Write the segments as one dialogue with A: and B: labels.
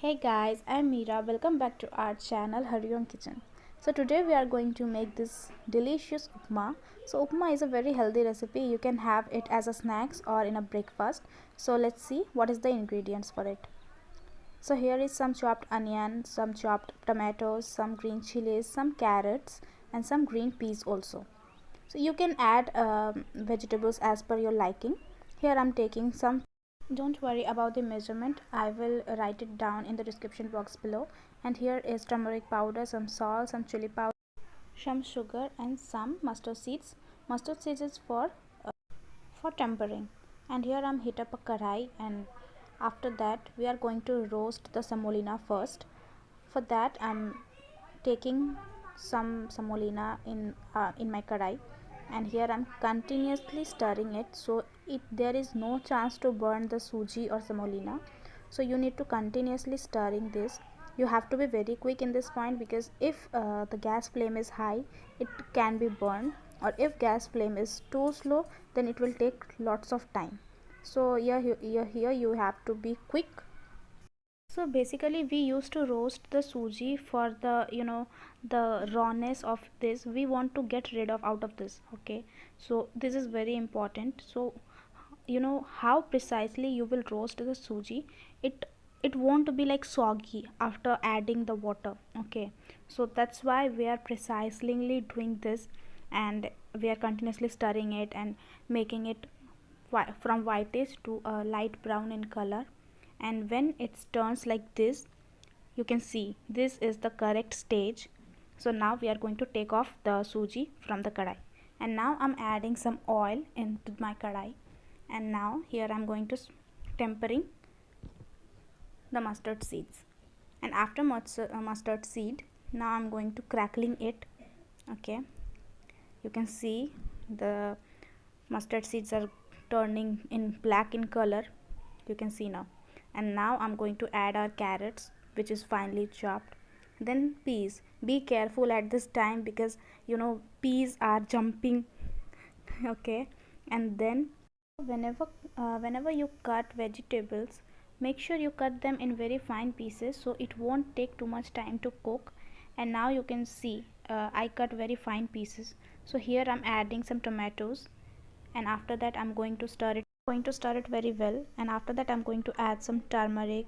A: Hey guys, I'm Meera. Welcome back to our channel Hariom Kitchen. So today we are going to make this delicious upma. So upma is a very healthy recipe. You can have it as a snacks or in a breakfast. So let's see what is the ingredients for it. So here is some chopped onion, some chopped tomatoes, some green chilies, some carrots and some green peas also. So you can add vegetables as per your liking. Here I'm taking some. Don't worry about the measurement, I will write it down in the description box below. And here is turmeric powder, some salt, some chili powder, some sugar and some mustard seeds. Mustard seeds is for tempering. And here I'm heat up a karai, and after that we are going to roast the semolina first. For that I'm taking some semolina in my karai, and here I'm continuously stirring it, so there is no chance to burn the sooji or semolina. So you need to continuously stirring this. You have to be very quick in this point, because if the gas flame is high, it can be burned, or if gas flame is too slow, then it will take lots of time. So here you have to be quick. So basically we used to roast the suji for the the rawness of this. We want to get rid of out of this. Okay, so this is very important. So how precisely you will roast the suji. It won't be like soggy after adding the water. Okay, so that's why we are precisely doing this, and we are continuously stirring it and making it from whitish to a light brown in color. And when it turns like this, you can see this is the correct stage. So now we are going to take off the suji from the kadai, and now I'm adding some oil into my kadai. And now here I'm going to tempering the mustard seeds. And after mustard seed, now I'm going to crackling it. Okay, you can see the mustard seeds are turning in black in color, you can see now. And now I'm going to add our carrots, which is finely chopped. Then peas. Be careful at this time, because peas are jumping. Okay, and then whenever you cut vegetables, make sure you cut them in very fine pieces, so it won't take too much time to cook. And now you can see I cut very fine pieces. So here I'm adding some tomatoes, and after that I'm going to stir it very well. And after that I'm going to add some turmeric,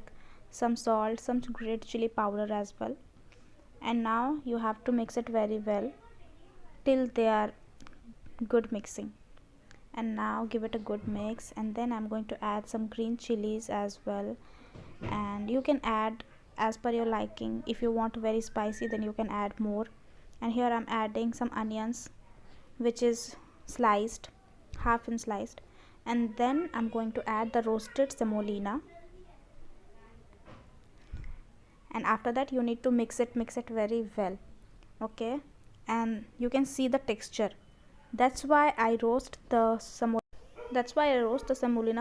A: some salt, some red chili powder as well. And now you have to mix it very well till they are good mixing. And now give it a good mix, and then I'm going to add some green chilies as well. And you can add as per your liking. If you want very spicy, then you can add more. And here I'm adding some onions, which is sliced, half in sliced. And then I'm going to add the roasted semolina. And after that you need to mix it very well. Okay, and you can see the texture. That's why I roast the semolina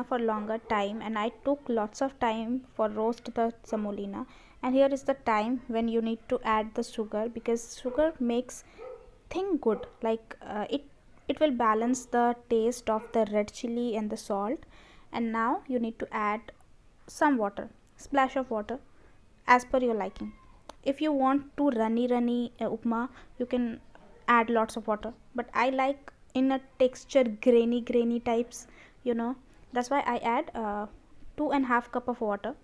A: for longer time, and I took lots of time for roast the semolina. And here is the time when you need to add the sugar, because sugar makes thing good, like it will balance the taste of the red chili and the salt. And now you need to add some water, splash of water, as per your liking. If you want to runny upma, you can add lots of water, but I like in a texture grainy types, that's why I add 2.5 cup of water.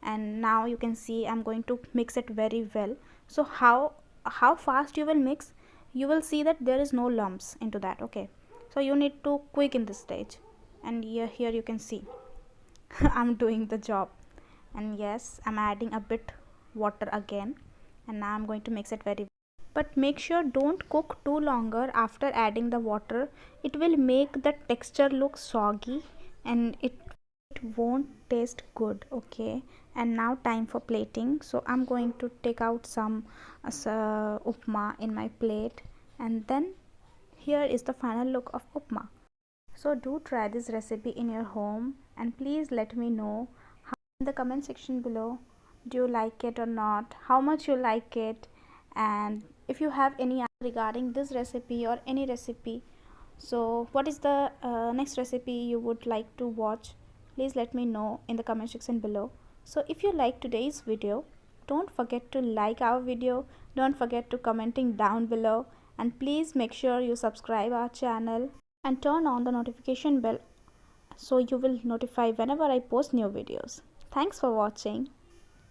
A: And now you can see I'm going to mix it very well. So how fast you will mix, you will see that there is no lumps into that. Okay, so you need to quick in this stage. And here you can see I'm doing the job. And yes, I'm adding a bit water again. And now I'm going to mix it very well. But make sure don't cook too longer after adding the water. It will make the texture look soggy, and it won't taste good. Okay, and now time for plating. So I'm going to take out some upma in my plate, and then here is the final look of upma. So do try this recipe in your home, and please let me know in the comment section below, do you like it or not, how much you like it. And if you have any regarding this recipe or any recipe, so what is the next recipe you would like to watch, please let me know in the comment section below. So if you like today's video, don't forget to like our video, don't forget to commenting down below, and please make sure you subscribe our channel and turn on the notification bell so you will notify whenever I post new videos. Thanks for watching.